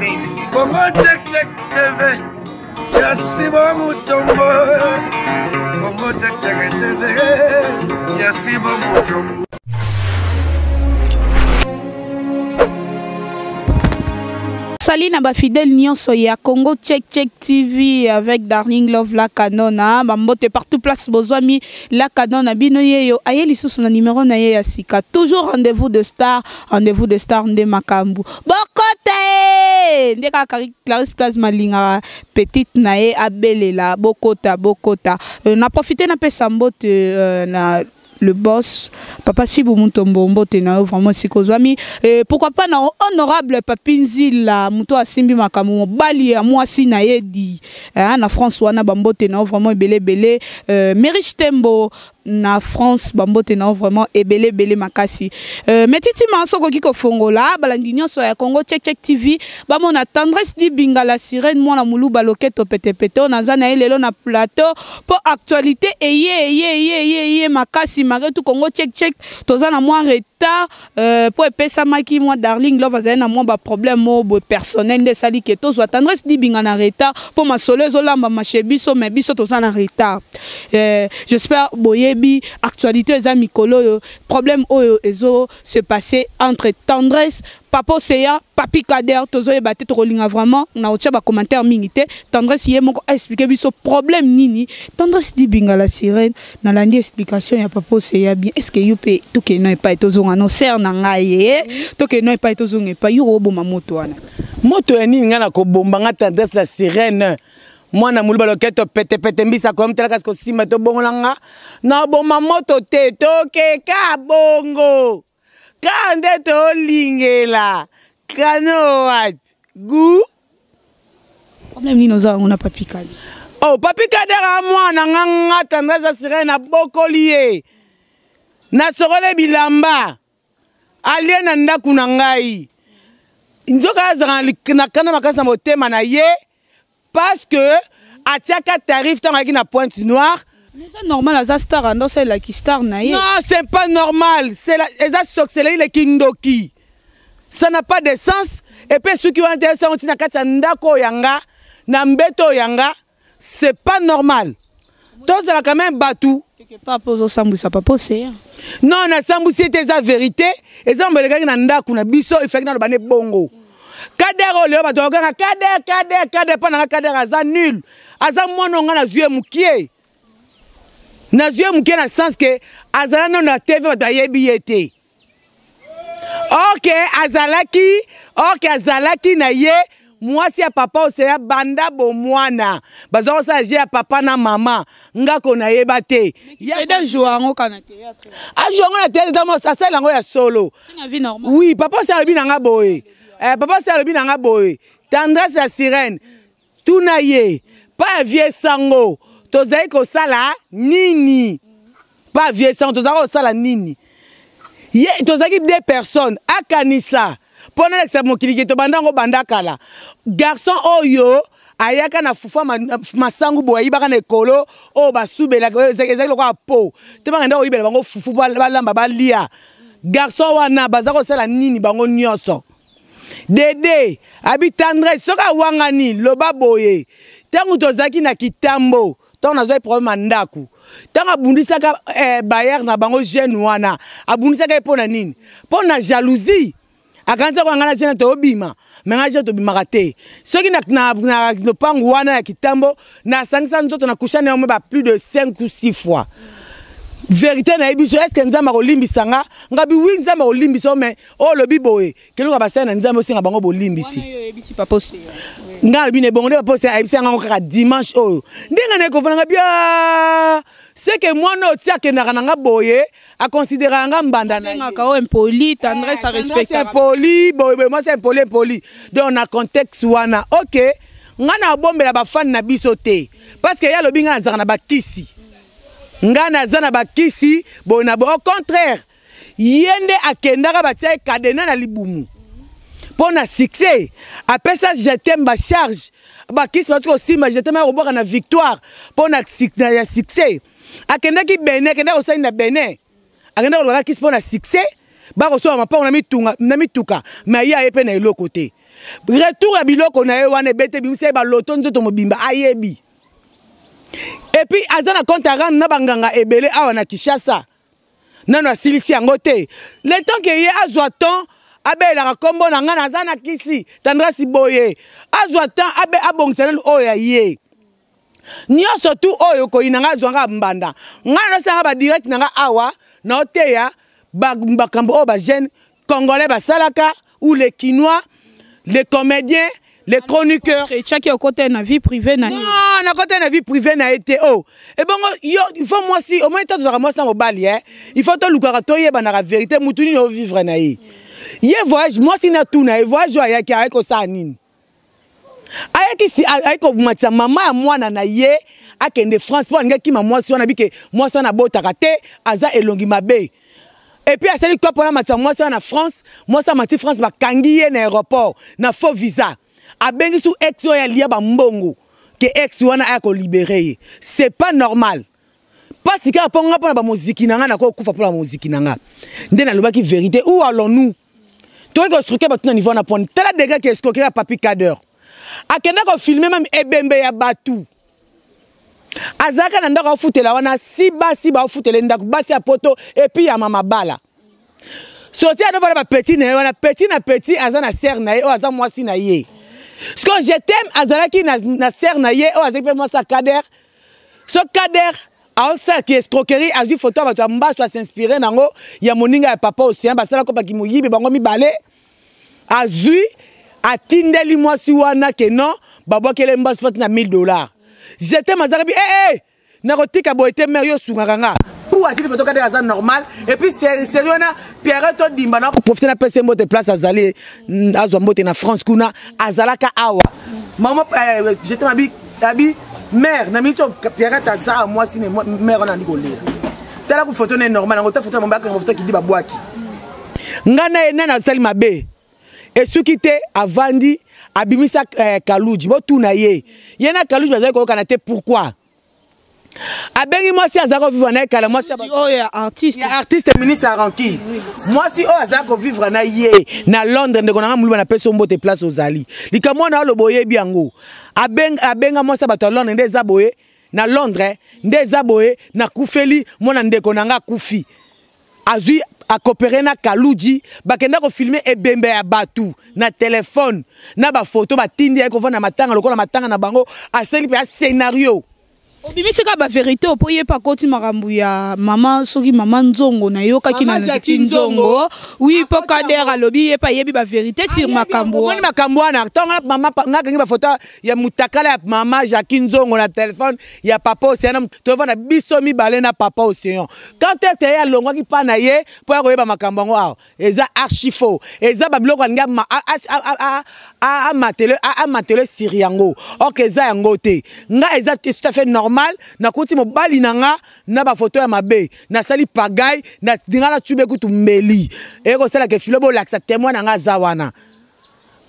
Congo check check TV. Yasibo Mutombo. Congo check check TV. Yasibo Mutombo. Salut Naba fidèle nyonso ya Congo Check Check TV avec Darling Love la canona bambote partout place bozwami la canona bino yeyo ayeli susu na numéro na ye ya sika toujours rendez-vous de star nde makambu bokote ndeka Clarisse Place malinga petite na ye abelela bokota na profiter na pesa mbote na le boss Papa Sibou Mutombo mbote na vraiment sikozwami pourquoi pas na honorable Papinzi la muto asimbi makamu bali ya mwasi na yedi na France wana bambote na vraiment belé Mériche Tembo na France bambote na vraiment belé makasi metiti mansoko kiko fongola balandi nyonso ya Congo Check Check TV bamona Tendresse di Bingala Sirène mwana muluba loketo pete naza na lelo na plateau pour actualité eye makasi magetu Congo Check Check toza na mwa retard pour epesa maki mwa Darling Love azali na mwa ba problème mo personnel nde sali ke tozwa Tendresse di Bingala na retard pour masolo ezolamba machebiso mais biso toza na retard j'espère boye actualité eza mikolo problème oyo ezo se passer entre Tendresse Papa Seya Papi Kader tozo ebate to kolinga vraiment na otia ba commentaire mingité Tendresse ye moko expliquer biso problème nini Tendresse di Bingala Sirène na landi explication ya Papa Seya bien est-ce que yope to ke no pas tozonga no ser na ngai to ke no pas tozonga pas yo boma moto wana moto nini ngana ko bomba nga Tendresse la Sirène mwana muluba loketo pete mbisa comme tela kasi ko sima to bongo nga na boma moto te toke ka bongo kande to lingela kano wat gu problème ni noza on a Papi Kader oh Papi Kader a mwana nga Tendresse la Sirène na bokolié na sorole bilamba alie na ndaku na ngai nzoka za na kana makasa motema na ye parce que à tiaka tarif tant avec na pointe noire mais c'est normal à star non c'est la qui star na ye non c'est pas normal c'est la c'est le kindoki ça n'a pas de sens et puis ceux qui ont intéressé on tina kata ndako yanga na mbeto yanga c'est pas normal donc ça quand même batou quelque part pozo sambu ça pas posé non na sambu c'était la vérité et ça me le na ndako na biso il fait na bane bongo Kader ole ba toka Kader pana Kader aza nul aza mwana nga na zue mukie na sens que azala non na TV ba yebi yete OK azalaki na ye mwasi ya Papa Oseya banda bo mwana bazo sa je ya papa na mama ngako na yeba te ya de jouer ngo kana théâtre a jouer na théâtre dans ça c'est lango ya solo c'est la vie normale oui Papa Oseya bi na nga boye Papa Oseya bi na nga boye Tendresse la Sirène tuna ye pas vieux sango tozai ko sala nini pas vieux sango tozai ko sala nini ye tozaki deux personnes akanisa pona l'exemple mokiliki to bandango bandakala garçon oyo ayaka na fufa masangu boyi baka na ekolo o basubela ezaki lokwa po te banga ndako yibela bango fufu balamba balia garçon wana bazako sala nini bango nyonso Dede abi Tendresse soka wangani loba boye tangu tozaki na kitambo tangu nazo problème ndaku tangu abundisaka bayer na bango jeune wana abundisaka pona nini pona jalousie akanza kwa ngana tena to bima menga je to bima raté soki na pangu wana na kitambo na sangisa nzoto na kushana ba plus de 5 ou 6 fois vérité na ebiso est-ce que nzamba kolimbisa nga ngabi wi nzamba kolimbisa mais oh lobi boye keluka basana nzamba osinga bango bolimbisi wana yo ebisi Papa Oseya nga bine bongo de Papa Oseya ebisa nga kaka dimanche oyo ndinga na ko fana bien c'est que moi no tia ke na nga boye a considérer nga mbanda na nga ka o impoli Tendresse à respecter c'est poli boye moi c'est poli donc on a contexte wana OK nga na bombela ba fan na biso te parce que ya lobi nga na zaka na bakisi ngana zana bakisi bona au contraire yende akendaka batia kadena na libumu pona succès après ça je t'aime ba charge bakisi batko sima je t'aime oboka na victoire pona succès akendaki bene akenda ko na bene akenda ko bakisi pona succès ba ko so ma pa na mituka mais ya epe na eloko te retour ya biloko na ye wana bete bimse ba loto nzoto mobimba ayebi. Et puis azana compte à rendre na banganga ebele awa na Kinshasa. Nano asilisi yango te. Le temps que ye azwa temps abe la kombo na ngana azana kisi tandra siboye. Azwa temps abe abongisa oya ye. Nyonso tu oyo ko inanga zwanga mbanda. Ngana sanga ba direct nanga awa na oteya ba kambo o ba jeune congolais ba salaka ou les Quinois, les comédiens, les chroniqueurs. Chaque côté na vie privée na. Non, na côté na vie privée na été oh. Et bon il faut moi si au moins tant de moi ça mobali hein. Il faut to lukara to yeba na vérité mutuni no vivre na yi. Ye voyage moi si na tout na voyage ya ki ayeko sa nini. Ayeki si ayeko matsa mama mwana na ye akende France pour ngaki ma moi si on a bike moi ça na botaka te aza elongi mabe. Et puis à celui qui pour la matin moi ça en France moi ça mati France ba kangiye na aéroport na faux visa a bengi sous ex ya lia ba mbongo que ex wana a ko libérer c'est pas normal parce que ponga pour ba muziki nanga na ko kufa pour la muziki nanga ndena loba ki vérité où allons-nous toi que structure ba tout niveau na point tala dégâts que escroquer à papi cadre akenda ko filmer même ebembe ya batu azaka na ndako futela wana si basi ba futela ndako basi ya poto et puis ya mama bala sorti à ba petit na wana petit na petit azana sœur na ye o azana mwasi na ye ce que je t'aime azalaki na sœur na ye o azaki moi sa kader ce kader a ça qui escroquerie a vu photo ba mba so s'inspirer nango ya moninga ya papa aussi ba sala ko ba ki moyibi bango mi balé azui atindeli mwasi wana ke non babo kele mba so na $1000. J'étais mazarabi narotika boete merio sunganga pour attirer photo cadre azan normal et puis c'est na Pierre to dimba na profiter na pese mbote place azali azwa mbote na France kuna azalaka awa maman j'étais abi mère na mito Pierre taza moi si mère on a dit coller tala ku photo na normal ngo ta photo mbaka ngo photo ki di babwaki ngana ena na sali mabe et sukite avandi abimisa Kaluji botu na ye yena Kaluji bazali ko kanate pourquoi abengi moi si azako vivre na kala moi si artiste ministre à Rankin moi si o azako vivre na ye na Londres ndeko na muluba na peso mbote place ozali likamo na lo boye biango abenga moi sa bato Londres ndeza boye na Londres ndeza boye na kufeli mona ndeko na nga kufi azui a coopérer na Kaluji bakenda ko filmer ebembe ya batu na téléphone na ba photo ba tindi ko vona matanga lokola matanga na bango aseli pe scénario obimisika ba vérité opoye pa koti makambu ya mama soki mama nzongo na yoka ki na nzongo oui po kadera lobi ye pa yebi ba vérité sur makambu woni makambu wana tonga mama ngakangi ba photo ya mutakala ya mama Jacques Nzongo na téléphone ya papa Océan to vona biso mi balé na papa Océan quand est ya longo ki pa na ye po ya koyeba makambu ngo aw eza archi faux eza ba biloko nga a matele siriango ok eza yango te nga eza tout à fait normal na kuti mobali nanga na ba photo ya mabe na sali pagay na dingala tube kutu mbeli eko sala ke filobo laksa témoin nanga zawana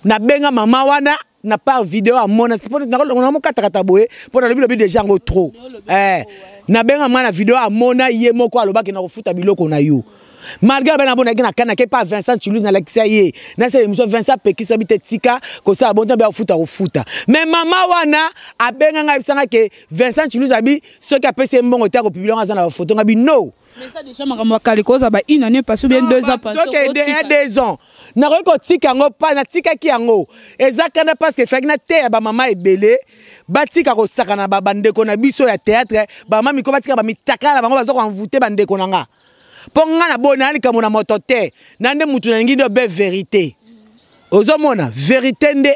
na benga mama wana na par vidéo a mona na mo katakata boye pour na lobi déjà ngo trop na benga mwana vidéo a mona ye moko aloba ke na kofuta biloko na yo malgré ben abona na kana ke pas Vincent Chiluz na Alexia ye na c'est émission Vincent Pekisa bite tika ko sa bon temps futa mais mama wana abenga nga bisanga ke Vincent Chiluz abi ce qui a passé mbongo ta ko publier nga na photo ngabi no mais ça déjà makamwa kali ko za ba une année passé bien 2 ans passé donc il y a 2 ans na ko tika ngo pa na tika ki yango ezakana parce que fekna te ba mama ebele batika ko sakana ba bandeko na biso ya théâtre ba mama ko batika ba mitaka na bango bazo ko envoûter bandeko nanga ponga na bona ali kamona moto te nande mutu na ngindo be vérité ozomona vérité nde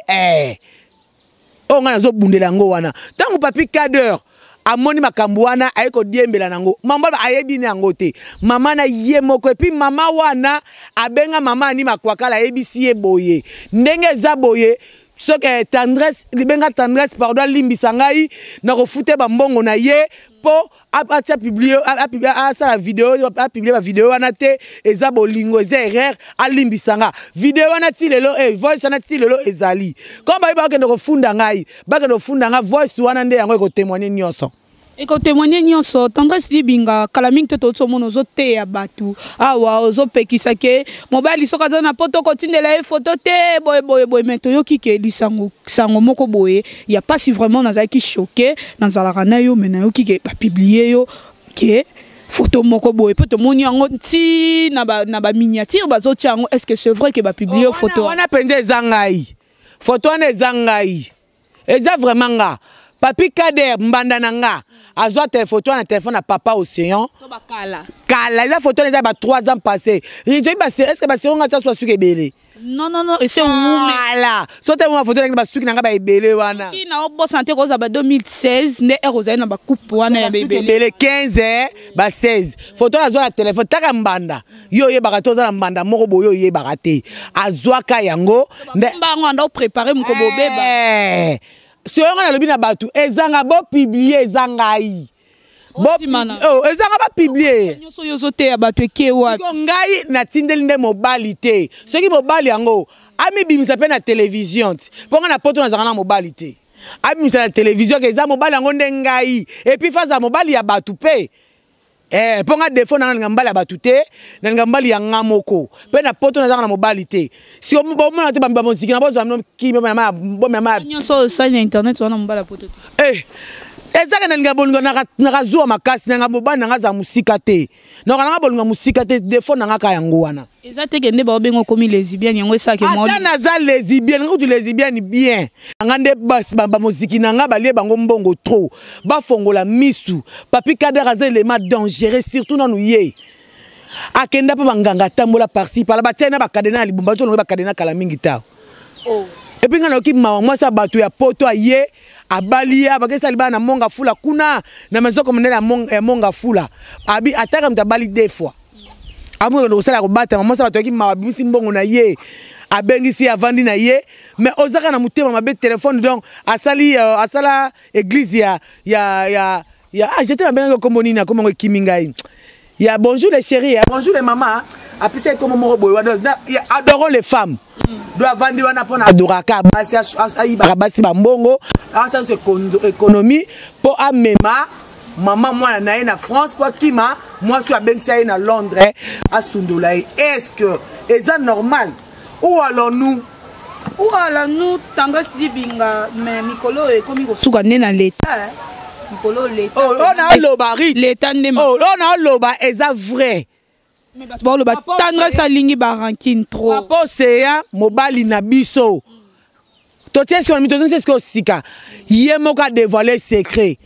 onga nazo bundela ngo wana tangu papi cadre amoni makambu wana ayeko diembela nango mamba ayebi ne yango te mama na ye moko epi mama wana abenga mama ani makwakala ebisi ye boye ndenge za boye so que tendresse libenga tendresse pardon limbisa ngai na kofute ba mbongo na ye po a publier a sa vidéo a publier ba vidéo wana te eza bolingo eza erreur a limbisa nga vidéo wana ti lelo voice wana ti lelo ezali comme ba ke ndoko funda ngai ba ke ndoko funda nga voice wana nde yango ko témoigner nyonso Et quand témoigner nyonso tendresse libinga kala mingi to to mono zo te ya batu awa ozo pekisa ke mobali soka na poto kotindela e photo te boy mais to yoki ke lisango sango moko boye y a pas si vraiment nazaki choqué dans la rana yo mais na yoki ke ba publier yo ke photo moko boye peut to moni yango ti na ba miniature bazo tiango est-ce que c'est vrai que ba publier photo wana pende zangai photo wana zangai eza vraiment nga Papi Kader mbanda nanga azwa photo na téléphone à papa océan kala eza photo eza ba 3 ans passés est-ce que ba séron nga soit suki ebele non et c'est voilà sote mo photo na ba suki nanga ba ebele wana ki na obo santé ko za ba 2016 ne eroza na ba coupe wana ya ebele 15 ba 16 photo azwa na téléphone taka mbanda yo ye baka toza na mbanda moko boyo ye baka te azwa ka yango mbango anda préparer mko bobeba si on a le bien abattu, ezanga bo publier ezangai. Ezanga ba publier. Nyoso yozote abattu ke wapi? Ngai na tindeli nde mobali te. Ce qui mobali yango, ami bimisa pe na télévision. Ponga na poto na zanga na mobali te. Ami bimisa na télévision ke za mobali yango nde ngai. Et puis faza mobali ya batu pe. Ponga defo na ngambali abatute na ngambali ya ngamoko pe na poto na zanga na mobilité si o bomona te ba muziki na bozo amno ki mama nyonso sa na internet wana mbala poto ezaka na ngabongo na kazuwa makasi na ngabobana nga za musika te na nga bolunga musika te defo na nga ka yango wana ezate ke nde ba obengo komi lesbienne yango esaka mo ata na za lesbienne ngo tu lesbienne bien nga nde ba muziki na nga balie bango mbongo trop ba fongola misu Papi Kader aza élément dangereux surtout na nuye akenda pa banganga tambola parci par la batiana ba kadena libumba to no ba kadena kala mingi ta et puis nga na ki mawa moi sa batu ya poto aye abalia bakesa libana na monga fula kuna na maison comme na monga fula abi ataka mtabali deux fois amu ndo sala ko bata mama sa batu ki mawa bimisi mbongo na ye abengisi avandi na ye mais ozaka na mutema mabe téléphone donc asala église ya j'étais na benga comme nini comme ngo kimingai ya bonjour les chéris bonjour les mamas apisa comme mo boy adorons les femmes doit vendre wana pona adoraka basi ayiba basi ba mbongo asa se économie pour amema maman moi na na France pour kima moi suis à Bengsa na Londres à Sundola est-ce que c'est normal ou allons-nous tendresse libinga mais Mikolo e komi ko suka na l'état Mikolo l'état on a lobari l'état ndema on a loba eza vrai bon le tendresse alingi barankine trop papa seya mobali na biso to tia sur mi to c'est ce que sika yemo ka dévoiler secret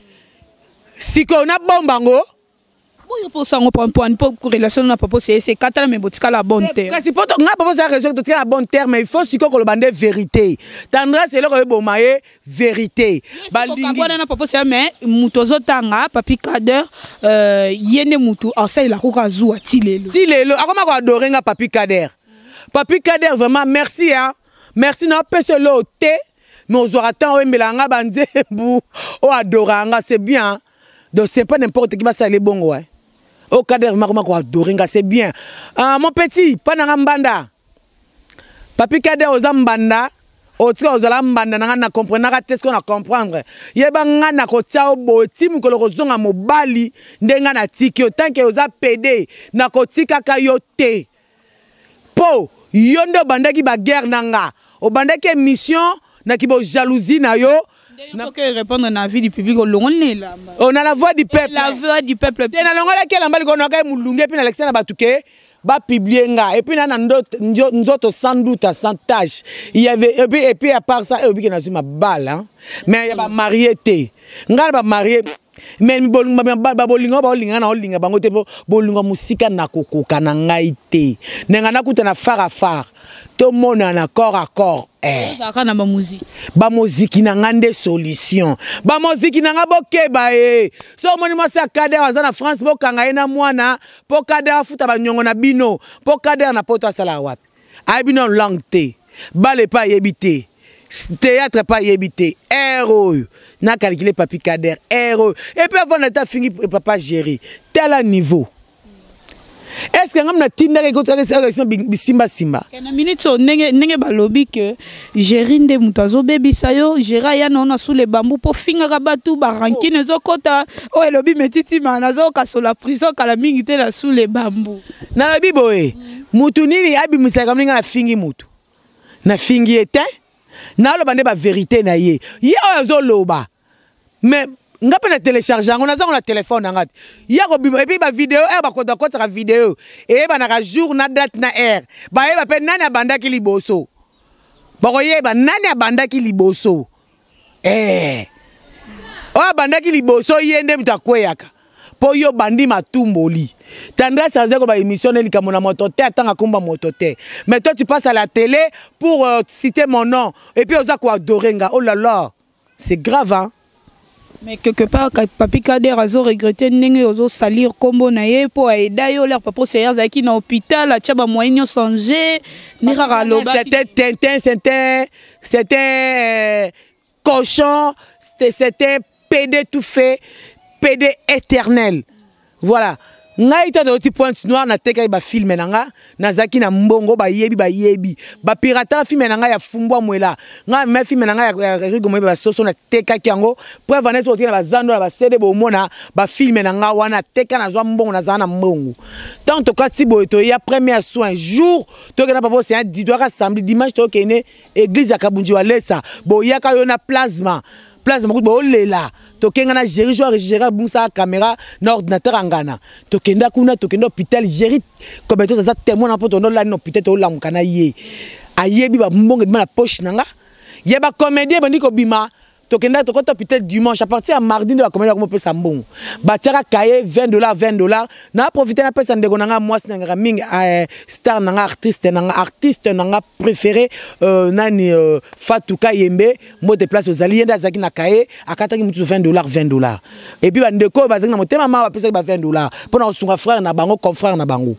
siko na bombango boyo pour ça on pour relation na papa c'est katala mais botika la bonne terre kasi poto nga papa c'est raison de tirer la bonne terre mais il faut siko ko le bande vérité tendresse le ko bomaye vérité balingi na papa c'est mais mutozo tanga Papi Kader yene mutu asa il a ko kazu tilelo akoma ko adorer nga Papi Kader vraiment merci hein merci na pese lo te mais aux orateurs o melanga banzembu o adoranga c'est bien donc c'est pas n'importe qui va ça les bongo ouais au Kader vraiment ko adorer nga c'est bien mon petit pas na mbanda Papi Kader aux mbanda otika ozala mbanda na comprendre na test qu'on a comprendre yeba nga na ko tia oboti mukolo kozonga mobali ndenga na tiki tant que oza PD na ko tika ka yo te po yondo bandaki ba guerre nanga o bandaki mission na ki bo jalousie na yo na que répondre na vie du public on a la voix du peuple na longola ke lambali ko na ka mulunge puis na Alexandre na batuke ba publier nga et puis na ndoto sans doute sans tâche il y avait et puis à part ça et na ma balle hein mais il y a ba marié te nga ba marié mais bolinga ba bolinga na olinga bango te bolinga musika na kokoka na ngai te nenga na kuta na far to mona na corps à corps ça kana ba musique na ngande solution ba musique na nga bokeba so moni mo sa Kader aza na France bokanga ena mwana po Kader afuta ba nyongo na bino po Kader na poto asala wapi ay bino langue te bale pa yebite théâtre pas yebite héros na calculer Papi Kader héros et puis avant d'être fini papa gérer tel niveau est-ce que ngam na tinda ke kotaka question bisimba simba na minute so nenge balobi que Gérinde mutazo bebisa yo Géra ya na sous les bambous pour finga batu barankine ezokota o elobi metiti mana zo kasola prison kala mingi te na sous les bambous na lobi boye mutu nini abimisa kam ninga na fingi mutu na fingi ete na lo bande ba vérité na ye ozo loba mais nga pe na télécharger on a ça on a téléphone ngati ya ko bima et puis ba vidéo ba kota kota vidéo et ba na jour na date na heure ba ye ba pe nani abanda ki liboso ba ko ye ba nani abanda ki liboso o abanda ki liboso yende mutakweyaka po yo bandi matumboli tendresse à zéro ba émission ne likamona mototé atanga komba mototé mais toi tu passes à la télé pour citer mon nom et puis oza ko adorenga oh là là c'est grave hein. Mais quelque part, Papi Kader a regretté de ozo salir combo naie pour aider yo leur papa c'est qui na hôpital, a tchaba moyen changer, ni rara loba. C'était cochon, c'était PD tout fait, PD éternel. Voilà. Ngai ta de petit point noir na teka ba filme nanga nazaki na mbongo ba yebi ba pirata filme nanga ya fumbwa mwela nga me filme nanga ya rigo mo ba soso na teka kiango pour vanessa oti na bazando na ba CD bo mona ba filme nanga wana teka na zwa mbongo na zana mbongo tant to kati bo to ya premier soin jour to ke na papa c'est un doit rassembler dimanche to ke ne église ya Kabunji walesa bo ya ka yo na plasma ko lela to kenga na gérer jouer gérer bunsa caméra na ordinateur angana to kenda kuna to kenda hôpital gérer comme to ça témoin na poto no la no hôpital to la mukana ye ayebi ba mbongo de la poche nanga ye ba comédien bandi ko bima to kenda to kota hôpital dimanche à partir à mardi de la comédie comme peut ça mbongo ba tiara cahier $20 na profiter na pesa ndeko nanga moi nanga ming star nanga artiste nanga préféré nani Fatouka Yembe mo de place aux alliés d'azaki na cahier akataki mutu $20 et puis ba ndeko bazaki na motema ma ba pesa ba $20 pour na sunga frère na bango confrère na bango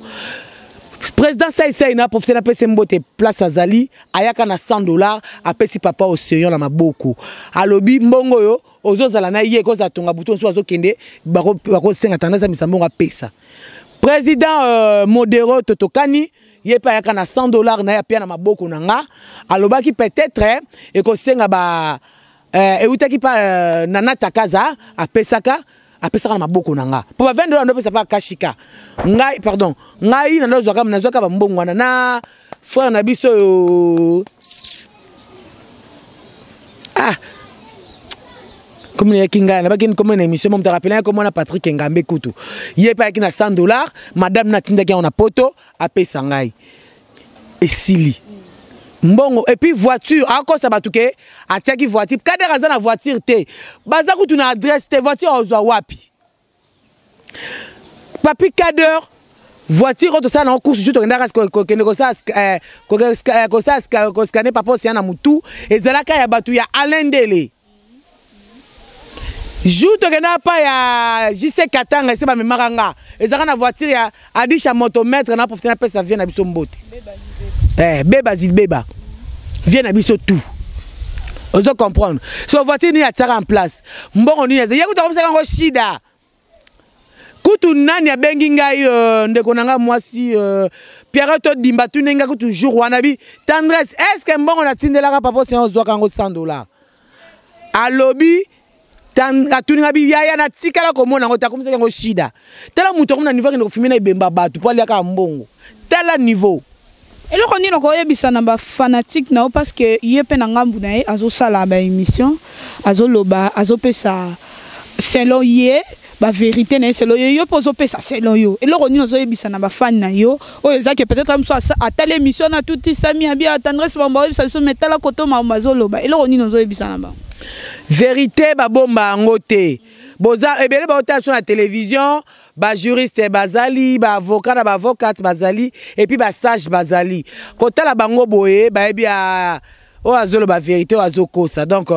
président Saïsaï na profité na pesa mbote place azali ayaka na $100 apesi papa océan na maboko alobi mbongo yo ozozala na ye ko za tonga buton so azokende bako senga tendance misambongo apesa président modéro Totokani ye pa ayaka na $100 na ya pia na maboko nanga alobaki peut-être et ko senga ba eutaki pa nana takaza apesaka na maboko nanga po ba $20 ndo pesa pa kashika ngai pardon ngai na ndozoka ba mbongo wana na frère na biso comme les kinga na ba kin comme une émission me rappeler comme on a Patrick Ngambe Kutu ye pa na $100 madame natinda ki on a poto apesa ngai esili mbongo et puis voiture ako sa batuke atiaki voiture Kader aza na voiture te baza kutu na adresse te voiture ozwa wapi Papi Kader voiture to ça na course juste to ndaka ko scanner papa c'est na mutu ezalaka ya batu ya alendele jour to kena pa ya JC Katanga se ba memaranga ezaka na voiture ya adisha motomètre na profiter na pesa vient na biso mbote beba zilbeba vient na biso tout ozo comprendre so voiture ni atara en place mbongo ni yeza yekuta komsaka ngo shida kutu nani abengi ngai ndeko nanga mwasi Pierre to dimba tu nenga kutu jour wana bi tendresse est-ce que mbongo na tindelaka papa c'est ozo kango $100 alobi atuninga bi yaya na tikala komona ngo takomsaka ngo shida tala muto komna niveau ko fumina ibemba batu po aliaka mbongo tala niveau eloko nini okoyebisa na ba fanatique nao parce que ye pe na ngambu na ye azosala ba émission azoloba azopesa selon ye ba vérité na selon yo pozo pesa selon yo eloko nini ozoyebisa na ba fan na yo oyo ezaki peut-être mso atale émission na tuti sami abia tendresse bamba oyebisa so metala koto mazoloba eloko nini ozoyebisa na ba vérité ba bomba ngote boza ebele ba otation na télévision ba juriste bazali ba avocat na ba avocate bazali et puis ba sage bazali kotala bango boye ba ebia o azolo ba vérité o azokosa donc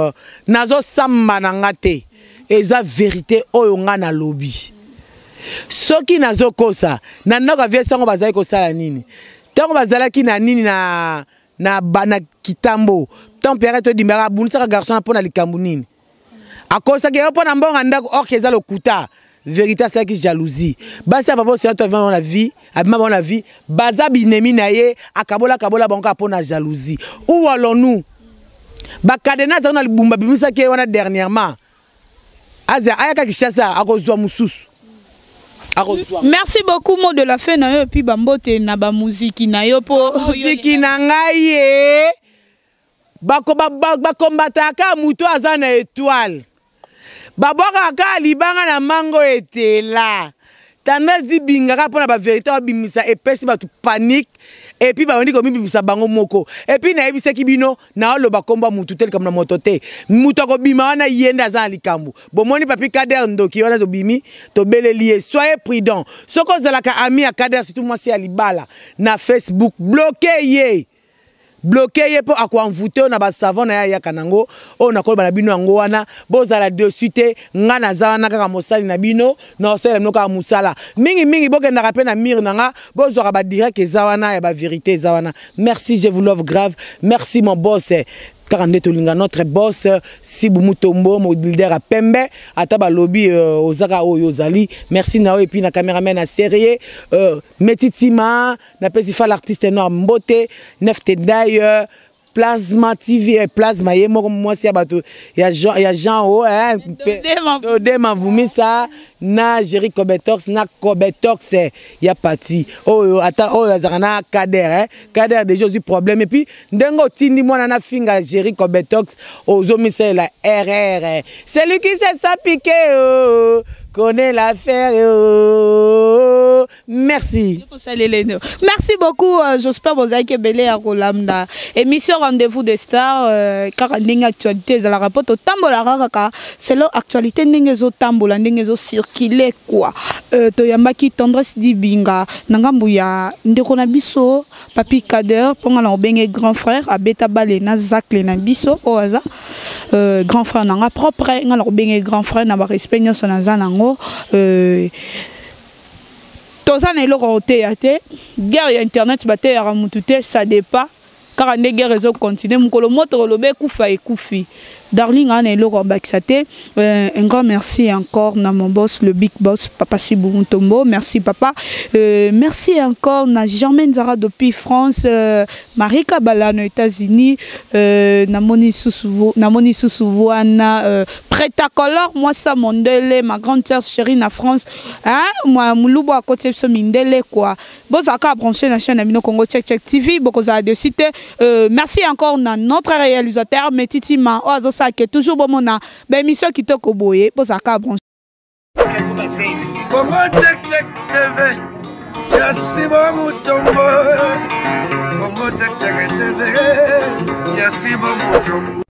nazo samba na ngate eza vérité oyo nga na lobby soki nazo kosa na ndoka vie sango bazali kosala nini tango bazalaki na nini na bana kitambo tant père to dimbara bunisaka garçon na pona likambu nini akosa ke pona mbonga ndako orke eza lokuta vérité c'est qui jalousie basa papa c'est toi dans la vie abima dans la vie baza binemi na ye akabola banka pona jalousie où allons-nous bakadena za na libumba bimisa ke wana dernièrement aza ayaka kishasa akozwa mususu. Merci beaucoup mot de la fin na yo et puis bambote na ba musique na yo po musique na ngai bakombataka muto aza na étoile babwakaka libanga na mango etela tendance di bingaka mpona bavérité babimisa epesi bato panique et puis babandi komibimisa bango moko et puis nayebisaki bino naoloba komba mutu te likambo na moto te mutu akobima wana yende aza na likambo bomoni papi Kader Ndoki wana tobimi tobeleli ye soyez prudent soki ozalaka ami ya Kader surtout mwasi ya libala na Facebook bloqué ye po akoanvoute na ba savon na ya kanango o na ko ba bino yango wana bozala dessus te nga na za wana kaka mosali na bino na osala no ka musala mingi bokenda ka pe na mire nanga bozwa ba direct eza wana ya ba vérité eza wana. Merci, je vous love grave. Merci mon boss Karande Tolinga, notre boss Sibou Mutombo, mon leader à Pembe, Ataba Lobby Ozaka Oyozali. Merci Nao et puis na caméraman à Sérieux, Metitima, na Pesifa l'artiste énorme Mbote, Nefte d'ailleurs, Plasma TV, Plasma ye moi si abato ya Jean O hein Dema vumisa na Jerry Kobetox na Kobetox ya parti oh ata oh azana Kader hein Kader déjà eu problème et puis ndengo tindi mwana na finga Jerry Kobetox ozomisa la RR c'est lui qui s'est ça piqué oh connaît l'affaire oh. Merci. Merci beaucoup. J'espère que vous avez belé à Rolamda. Émission Rendez-vous des stars. Car une actualité, la rapporte au tambola raka. C'est l'actualité n'engezo tambola n'engezo circuler quoi. Toyambaki tendresse di binga. Nangambuya ndekona biso. Papi Kader. Ponga na obenge grand frère. Abeta bale na zakle na biso. Oaza. Grand frère nanga propre. Nga na obenge grand frère na ba respect nyoso na zanango. Tozana eloko oteate guerre ya internet bate ya ramutute ça dépend car les guerres réseau continue mukolo moto lobe kufa ekufi darling ana eloko bakisate un grand merci encore na mon boss le big boss papa Sibou Mutombo. Merci papa merci encore na Germaine Zara depuis France Marika Balano États-Unis na moni susuvu ana prêta color moi ça mondele ma grande sœur chérie na France hein moi mulubo à côté de mindele quoi bozaka brancher na chaîne Amino Congo Check TV bokoza de cité merci encore na notre réalisateur Metitima oazosa qui est toujours bon mona ben mission qui toko boye bozaka brancher Congo Check TV Yasibo Mutombo Congo Check TV Yasibo Mutombo